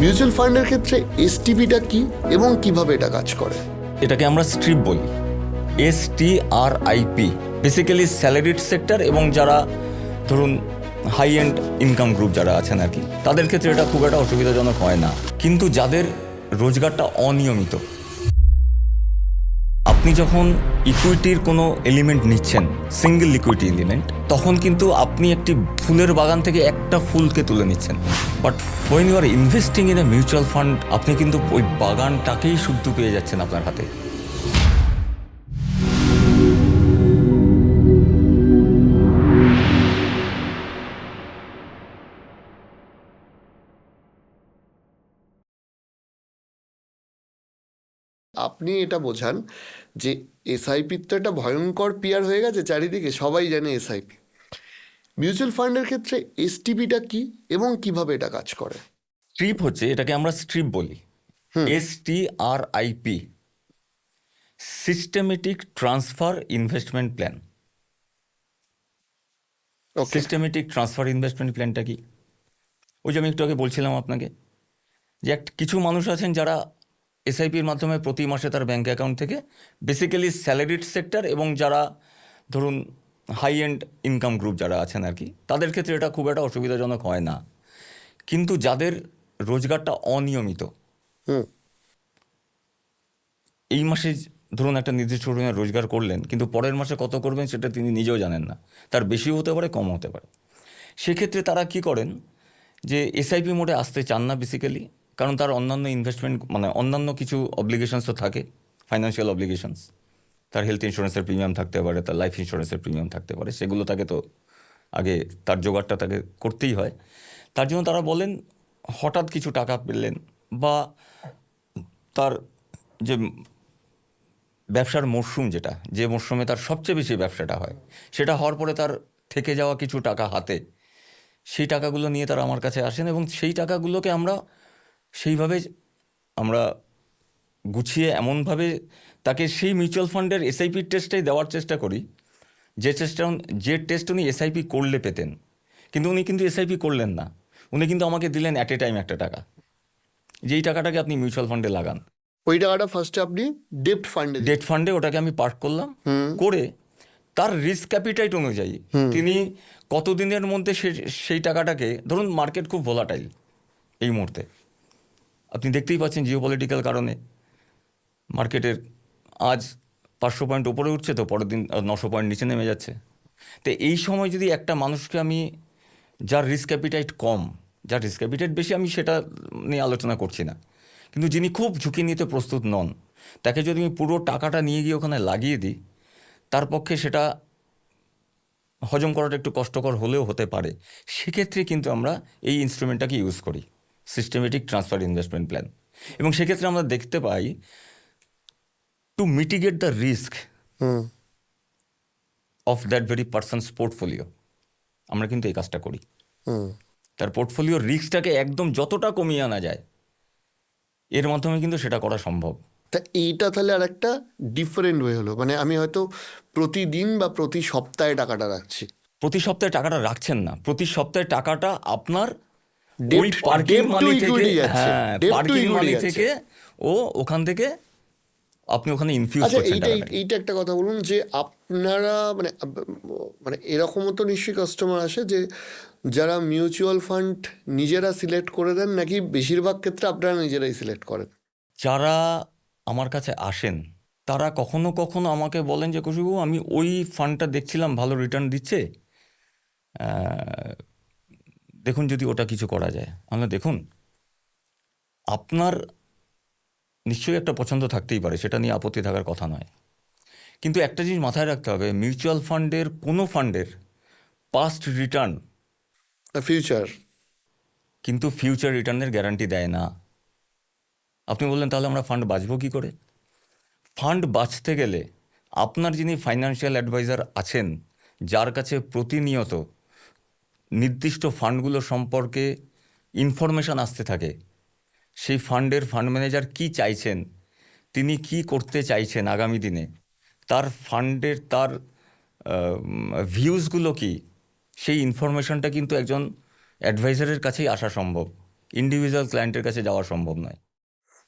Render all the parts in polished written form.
Mutual ফান্ডের ক্ষেত্রে এসটিপিটা কি এবং কিভাবে এটা কাজ করে? এটাকে আমরা স্ট্রিপ বলি, STRIP, বেসিক্যালি স্যালারিড সেক্টর এবং যারা ধরুন হাই এন্ড ইনকাম গ্রুপ যারা আছেন আর কি, তাদের ক্ষেত্রে এটা খুব একটা অসুবিধাজনক হয় না। কিন্তু যাদের রোজগারটা অনিয়মিত, আপনি যখন ইকুইটির কোনো এলিমেন্ট নিচ্ছেন, সিঙ্গেল ইকুইটি এলিমেন্ট, তখন কিন্তু আপনি একটি ফুলের বাগান থেকে একটা ফুলকে তুলে নিচ্ছেন। But when you are investing in a mutual fund, আপনি কিন্তু ওই বাগানটাকেই শুদ্ধ পেয়ে যাচ্ছেন আপনার হাতে। আপনি এটা বোঝান যে এসআইপি তো একটা ভয়ঙ্কর পিয়ার হয়ে গেছে চারিদিকে, সবাই জানে এসআইপি। মিউচুয়াল ফান্ডের ক্ষেত্রে এসটিপিটা কি এবং কিভাবে এটা কাজ করে? স্ট্রিপ হচ্ছে, এটাকে আমরা স্ট্রিপ বলি, STRIP, systematic transfer investment plan. Systematic transfer investment প্ল্যানটা কি? ওই যে আমি একটু আগে বলছিলাম আপনাকে যে কিছু মানুষ আছেন যারা এসআইপির মাধ্যমে প্রতি মাসে তার ব্যাঙ্ক অ্যাকাউন্ট থেকে, বেসিক্যালি স্যালারিড সেক্টর এবং যারা ধরুন হাই এন্ড ইনকাম গ্রুপ যারা আছেন আর কি, তাদের ক্ষেত্রে এটা খুব একটা অসুবিধাজনক হয় না। কিন্তু যাদের রোজগারটা অনিয়মিত, এই মাসে ধরুন একটা নির্দিষ্ট পরিমাণে রোজগার করলেন, কিন্তু পরের মাসে কত করবেন সেটা তিনি নিজেও জানেন না, তার বেশিও হতে পারে, কম হতে পারে। সেক্ষেত্রে তারা কি করেন, যে এসআইপি মোডে আসতে চান না বেসিক্যালি, কারণ তার অন্যান্য ইনভেস্টমেন্ট মানে অন্যান্য কিছু অব্লিগেশনস তো থাকে, ফাইন্যান্সিয়াল অব্লিগেশনস। তার হেলথ ইন্স্যুরেন্সের প্রিমিয়াম থাকতে পারে, তার লাইফ ইন্স্যুরেন্সের প্রিমিয়াম থাকতে পারে, সেগুলো তাকে তো আগে তার জোগাড়টা তাকে করতেই হয়। তার জন্য তারা বলেন, হঠাৎ কিছু টাকা পেলেন বা তার যে ব্যবসার মরশুম, যেটা যে মরশুমে তার সবচেয়ে বেশি ব্যবসাটা হয়, সেটা হওয়ার পরে তার থেকে যাওয়া কিছু টাকা হাতে, সেই টাকাগুলো নিয়ে তারা আমার কাছে আসেন এবং সেই টাকাগুলোকে আমরা সেইভাবে আমরা গুছিয়ে এমনভাবে তাকে সেই মিউচুয়াল ফান্ডের এসআইপির টেস্টটাই দেওয়ার চেষ্টা করি, যে টেস্ট উনি এসআইপি করলে পেতেন। কিন্তু উনি কিন্তু এসআইপি করলেন না, উনি কিন্তু আমাকে দিলেন অ্যাট এ টাইম একটা টাকা, যেই টাকাটাকে আপনি মিউচুয়াল ফান্ডে লাগান। ওই টাকাটা ফার্স্টে আপনি ডেট ফান্ডে ওটাকে আমি পার্ক করলাম, করে তার রিস্ক ক্যাপিটাইট অনুযায়ী তিনি কতদিনের মধ্যে সেই টাকাটাকে, ধরুন মার্কেট খুব ভোলাটাইল এই মুহূর্তে, আপনি দেখতেই পাচ্ছেন জিওপলিটিক্যাল কারণে মার্কেটের আজ 500 পয়েন্ট ওপরে উঠছে, তো পরের দিন 900 পয়েন্ট নিচে নেমে যাচ্ছে। তো এই সময় যদি একটা মানুষকে আমি, যার রিস্ক ক্যাপিটাইট কম, যার রিস্ক ক্যাপিটাইট বেশি, আমি সেটা নিয়ে আলোচনা করছি না, কিন্তু যিনি খুব ঝুঁকি নিতে প্রস্তুত নন, তাকে যদি আমি পুরো টাকাটা নিয়ে গিয়ে ওখানে লাগিয়ে দিই, তার পক্ষে সেটা হজম করাটা একটু কষ্টকর হলেও হতে পারে। সেক্ষেত্রে কিন্তু আমরা এই ইনস্ট্রুমেন্টটাকে ইউজ করি, সিস্টেমেটিক ট্রান্সফার ইনভেস্টমেন্ট প্ল্যান। এবং সেক্ষেত্রে আমরা দেখতে পাই, to mitigate the risk of that very person's portfolio, আমরা কিন্তু এই কাজটা করি। তার পোর্টফোলিওর রিস্কটাকে একদম যতটা কমিয়ে আনা যায়, এর মাধ্যমে কিন্তু সেটা করা সম্ভব। তা এইটা তাহলে আর একটা ডিফারেন্ট ওয়ে হলো, মানে আমি হয়তো প্রতিদিন বা প্রতি সপ্তাহে টাকাটা রাখছি। প্রতি সপ্তাহে টাকাটা রাখছেন না, প্রতি সপ্তাহে টাকাটা আপনার ওই Debt- পার্কিং debt to মানি থেকে, equity যাচ্ছে। হ্যাঁ, Debt to পার্কিং equity মানি যাচ্ছে। থেকে ও ওখান থেকে আপনি ওখানে ইনফিউজ আচ্ছা, করছেন এইটা টাকাটাকে। এইটা একটা কথা বলুন যে আপনারা মানে মানে এরকমও তো নিশ্চয়ই কাস্টমার আসে যে যারা মিউচুয়াল ফান্ড নিজেরা সিলেক্ট করে দেন, নাকি বেশিরভাগ ক্ষেত্রে আপনারা নিজেরাই সিলেক্ট করেন? যারা আমার কাছে আসেন, তারা কখনো কখনো আমাকে বলেন যে কৌশিকবাবু, আমি ওই ফান্ডটা দেখছিলাম ভালো রিটার্ন দিচ্ছে, দেখুন যদি ওটা কিছু করা যায়। আমরা, দেখুন, আপনার নিশ্চয়ই একটা পছন্দ থাকতেই পারে, সেটা নিয়ে আপত্তি থাকার কথা নয়, কিন্তু একটা জিনিস মাথায় রাখতে হবে, মিউচুয়াল ফান্ডের কোনো ফান্ডের পাস্ট রিটার্ন ফিউচার। কিন্তু ফিউচার রিটার্নের গ্যারান্টি দেয় না। আপনি বললেন তাহলে আমরা ফান্ড বাঁচবো কী করে? ফান্ড বাঁচতে গেলে আপনার যিনি ফাইন্যান্সিয়াল অ্যাডভাইজার আছেন, যার কাছে প্রতিনিয়ত নির্দিষ্ট ফান্ডগুলো সম্পর্কে ইনফরমেশান আসতে থাকে, সেই ফান্ডের ফান্ড ম্যানেজার কি চাইছেন, তিনি কি করতে চাইছেন আগামী দিনে, তার ফান্ডের তার ভিউজগুলো কি, সেই ইনফরমেশনটা কিন্তু একজন অ্যাডভাইজারের কাছেই আসা সম্ভব। ইন্ডিভিজুয়াল ক্লায়েন্টের কাছে যাওয়া সম্ভব নয়।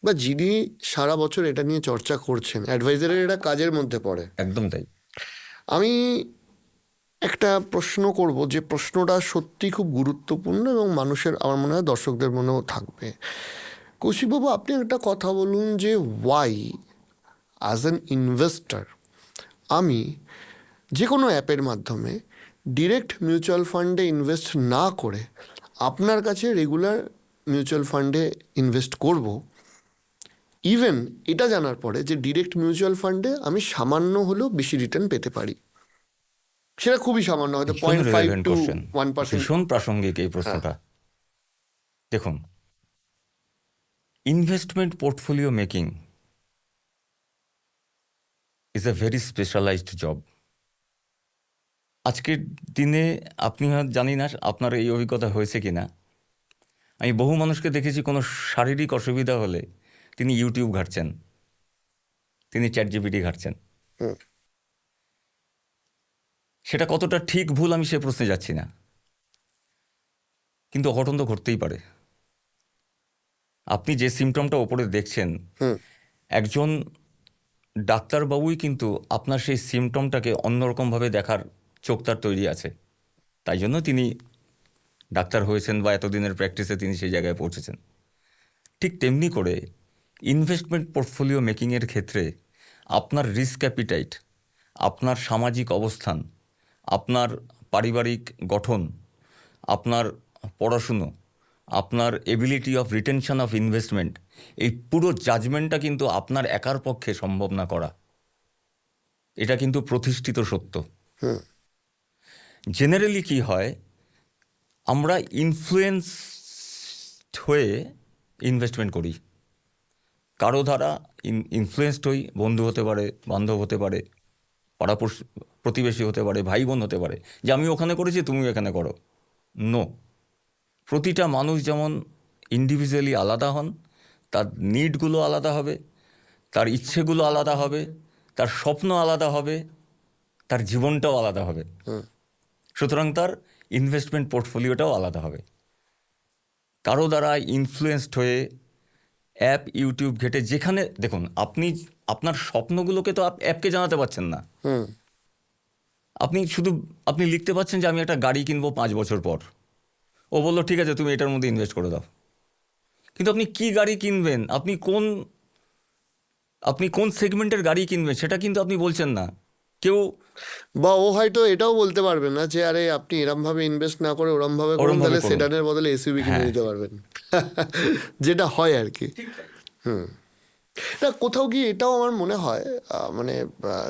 বা যিনি সারা বছর এটা নিয়ে চর্চা করছেন, অ্যাডভাইজারের এটা কাজের মধ্যে পড়ে। একদম তাই। আমি একটা প্রশ্ন করব, যে প্রশ্নটা সত্যি খুব গুরুত্বপূর্ণ এবং মানুষের, আমার মনে হয় দর্শকদের মনেও থাকবে। কৌশিকবাবু, আপনি একটা কথা বলুন যে ওয়াই অ্যাজ অ্যান ইনভেস্টর আমি যে কোনো অ্যাপের মাধ্যমে ডিরেক্ট মিউচুয়াল ফান্ডে ইনভেস্ট না করে আপনার কাছে রেগুলার মিউচুয়াল ফান্ডে ইনভেস্ট করব, ইভেন এটা জানার পরে যে ডিরেক্ট মিউচুয়াল ফান্ডে আমি সামান্য হলেও বেশি রিটার্ন পেতে পারি, সেটা খুবই সামান্য, হয়তো ভীষণ 0.5 relevant to question, 1%। ভীষণ প্রাসঙ্গিক এই প্রশ্নটা। দেখুন, investment portfolio making is a very specialised job. আজকের দিনে আপনি হয়তো, জানি না আপনার এই অভিজ্ঞতা হয়েছে কি না, আমি বহু মানুষকে দেখেছি কোনো শারীরিক অসুবিধা হলে তিনি ইউটিউব ঘাঁটছেন, তিনি ChatGPT ঘাঁটছেন। হুম। সেটা কতটা ঠিক ভুল আমি সে প্রশ্নে যাচ্ছি না, কিন্তু অঘটন তো ঘটতেই পারে। আপনি যে সিমটমটা ওপরে দেখছেন, হুম। একজন ডাক্তারবাবুই কিন্তু আপনার সেই সিমটমটাকে অন্যরকমভাবে দেখার চোখ তার তৈরি আছে, তাই জন্য তিনি ডাক্তার হয়েছেন বা এতদিনের প্র্যাকটিসে তিনি সেই জায়গায় পৌঁছেছেন। ঠিক তেমনি করে ইনভেস্টমেন্ট পোর্টফোলিও মেকিংয়ের ক্ষেত্রে আপনার রিস্ক অ্যাপিটাইট, আপনার সামাজিক অবস্থান, আপনার পারিবারিক গঠন, আপনার পড়াশুনো, আপনার ability of retention of investment, এই পুরো জাজমেন্টটা কিন্তু আপনার একার পক্ষে সম্ভব না করা। এটা কিন্তু প্রতিষ্ঠিত সত্য। হুম। জেনারেলি কি হয়, আমরা ইনফ্লুয়েন্স হয়ে ইনভেস্টমেন্ট করি, কারো দ্বারা ইনফ্লুয়েসড হই, বন্ধু হতে পারে, বান্ধব হতে পারে, পাড়া প্রতিবেশী হতে পারে, ভাই বোন হতে পারে, যে আমি ওখানে করেছি তুমি এখানে করো। নো, প্রতিটা মানুষ যেমন ইন্ডিভিজুয়ালি আলাদা হন, তার নিডগুলো আলাদা হবে, তার ইচ্ছেগুলো আলাদা হবে, তার স্বপ্ন আলাদা হবে, তার জীবনটাও আলাদা হবে। সুতরাং তার ইনভেস্টমেন্ট পোর্টফোলিওটাও আলাদা হবে। কারো দ্বারা ইনফ্লুয়েসড হয়ে অ্যাপ, ইউটিউব ঘেটে, যেখানে দেখুন, আপনি আপনার স্বপ্নগুলোকে তো অ্যাপকে জানাতে পারছেন না। হুম। আপনি লিখতে পাচ্ছেন যে আমি একটা গাড়ি কিনবো 5 বছর পর, ও বললো ঠিক আছে তুমি এটার মধ্যে ইনভেস্ট করে দাও। কিন্তু আপনি কি গাড়ি কিনবেন, আপনি কোন সেগমেন্টের গাড়ি কিনবেন সেটা কিন্তু আপনি বলছেন না। কেউ বা ও হয়তো এটাও বলতে পারবে না যে আরে আপনি এরম ভাবে ইনভেস্ট না করে ওরম ভাবে করুন, তাহলে করুন। সেডানের বদলে এসইউভি কিনে নিতে পারবেন, যেটা হয় আর কি। হুম। তা কোথাও গিয়ে এটাও আমার মনে হয়, মানে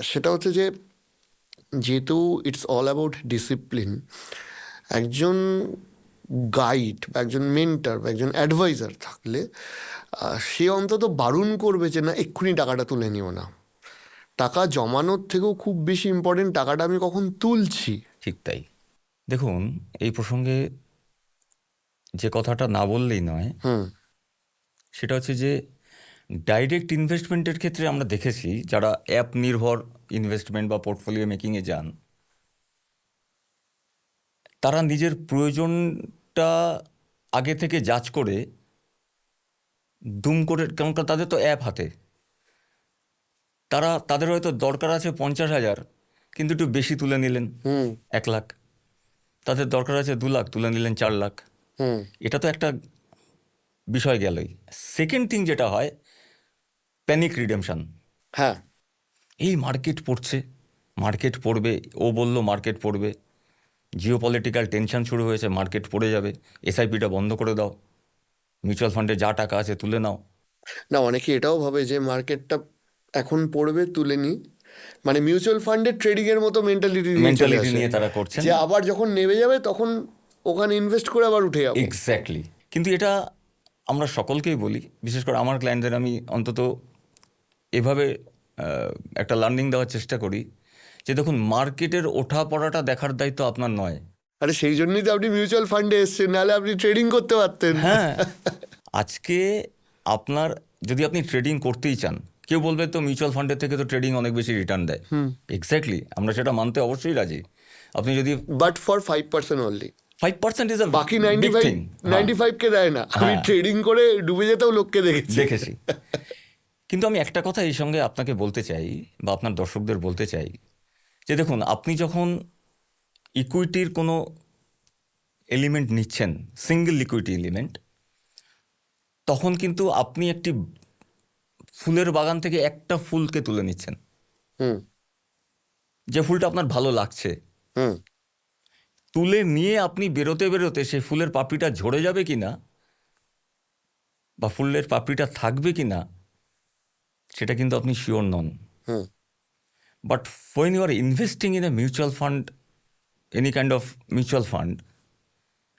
সেটা হচ্ছে যে যেহেতু ইটস অল অ্যাবাউট ডিসিপ্লিন, একজন গাইড বা একজন মেন্টর বা একজন অ্যাডভাইজার থাকলে সে অন্তত বারণ করবে যে না, এক্ষুনি টাকাটা তুলে নিও না। টাকা জমানোর থেকেও খুব বেশি ইম্পর্টেন্ট টাকাটা আমি কখন তুলছি। ঠিক তাই। দেখুন, এই প্রসঙ্গে যে কথাটা না বললেই নয়, হুম। সেটা হচ্ছে যে ডাইরেক্ট ইনভেস্টমেন্টের ক্ষেত্রে আমরা দেখেছি যারা অ্যাপ নির্ভর ইনভেস্টমেন্ট বা পোর্টফোলিও মেকিংয়ে যান, তারা নিজের প্রয়োজনটা আগে থেকে যাচ করে দুম করে, কারণ তাদের তো অ্যাপ হাতে, তাদের হয়তো দরকার আছে 50,000, কিন্তু একটু বেশি তুলে নিলেন হুম। 1 লাখ, তাদের দরকার আছে 2 লাখ, তুলে নিলেন 4 লাখ। হুম। এটা তো একটা বিষয় গেলই। সেকেন্ড থিং যেটা হয়, প্যানিক রিডেমশন। হ্যাঁ। এই মার্কেট পড়ছে, মার্কেট পড়বে, ও বললো মার্কেট পড়বে, জিও পলিটিক্যাল টেনশন শুরু হয়েছে, মার্কেট পড়ে যাবে, এসআইপিটা বন্ধ করে দাও, মিউচুয়াল ফান্ডে যা টাকা আছে তুলে নাও। না, অনেকে এটাও ভাবে যে মার্কেটটা এখন পড়বে, তুলে নিই, মানে মিউচুয়াল ফান্ডের ট্রেডিং এর মতো মেন্টালিটি নিয়ে তারা করছেন, যে আবার যখন নেমে যাবে তখন ওখানে ইনভেস্ট করে আবার উঠে যাবো। এক্স্যাক্টলি। কিন্তু এটা আমরা সকলকেই বলি, বিশেষ করে আমার ক্লায়েন্টদের আমি অন্তত এভাবে একটা লার্নিং দেওয়ার চেষ্টা করি যে দেখুন, মার্কেটের ওঠা পড়াটা দেখার দায়িত্ব আপনার নয়। আরে সেই জন্যই তো আপনি মিউচুয়াল ফান্ডে এসছেন, নাহলে আপনি ট্রেডিং করতে পারতেন। হ্যাঁ, আজকে যদি আপনি ট্রেডিং করতেই চান, কেউ বলবে তো মিউচুয়াল ফান্ডের থেকে তো ট্রেডিং অনেক বেশি রিটার্ন দেয়। এক্স্যাক্টলি, আমরা সেটা মানতে অবশ্যই রাজি। আপনি যদি but for 5% only. 5% is a বাকি বিগ থিং। 95 কে দেয় না। আমি হ্যাঁ। ট্রেডিং করে ডুবে যেতেও লোককে দেখেছি। দেখেছি। কিন্তু আমি একটা কথা এই সঙ্গে আপনাকে বলতে চাই বা আপনার দর্শকদের বলতে চাই যে দেখুন, আপনি যখন ইকুইটির কোনো এলিমেন্ট নিচ্ছেন, সিঙ্গেল লিকুইডিটি এলিমেন্ট, তখন কিন্তু আপনি একটি ফুলের বাগান থেকে একটা ফুলকে তুলে নিচ্ছেন, হুম যে ফুলটা আপনার ভালো লাগছে। হুম তুলে নিয়ে আপনি বেরোতে বেরোতে সেই ফুলের পাপড়িটা ঝরে যাবে কিনা বা ফুলের পাপড়িটা থাকবে কিনা সেটা কিন্তু আপনি sure non. Hmm but when you are investing in a mutual fund, any kind of mutual fund,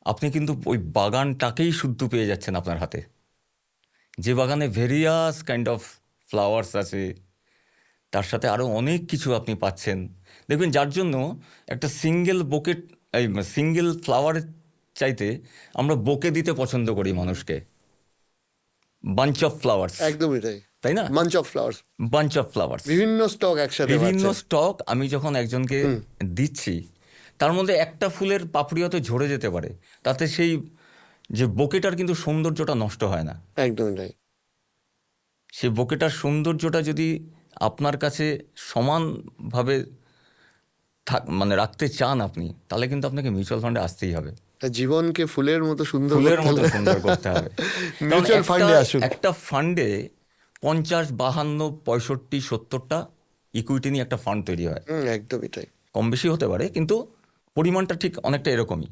আপনি কিন্তু ওই বাগানটাকেই শুদ্ধ পেয়ে যাচ্ছেন আপনার হাতে, যে বাগানে ভেরিয়াস কাইন্ড অফ ফ্লাওয়ার্স আছে, তার সাথে আরও অনেক কিছু আপনি পাচ্ছেন। দেখবেন, যার জন্য একটা সিঙ্গেল বোকেট, এই সিঙ্গেল ফ্লাওয়ারের চাইতে আমরা বোকে দিতে পছন্দ করি মানুষকে, বাঞ্চ অফ ফ্লাওয়ার্স, একদমই তাই। তাই না? Munch of flowers, bunch of flowers, বিভিন্ন স্টক একসাথে বিভিন্ন পাচ্ছেন। স্টক আমি যখন একজনকে দিচ্ছি, তার মধ্যে একটা ফুলের পাপড়ি হয়তো ঝরে যেতে পারে, তাতে সেই যে বোকেটার কিন্তু সৌন্দর্যটা নষ্ট হয় না। একদমই তাই। সেই বোকেটার সৌন্দর্যটা যদি আপনার কাছে সমানভাবে মানে রাখতে চান আপনি, তাহলে কিন্তু আপনাকে মিউচুয়াল ফান্ডে আসতেই হবে। তা জীবনকে ফুলের মতো সুন্দর ফুলের করতে মতো হলে সুন্দর করতে হবে। মিউচুয়াল ফান্ডে আসুন। একটা ফান্ডে 50, 52, 65, 70টা ইকুইটি নিয়ে একটা ফান্ড তৈরি হয়। একদমই তাই। কম বেশি হতে পারে, কিন্তু পরিমাণটা ঠিক অনেকটা এরকমই।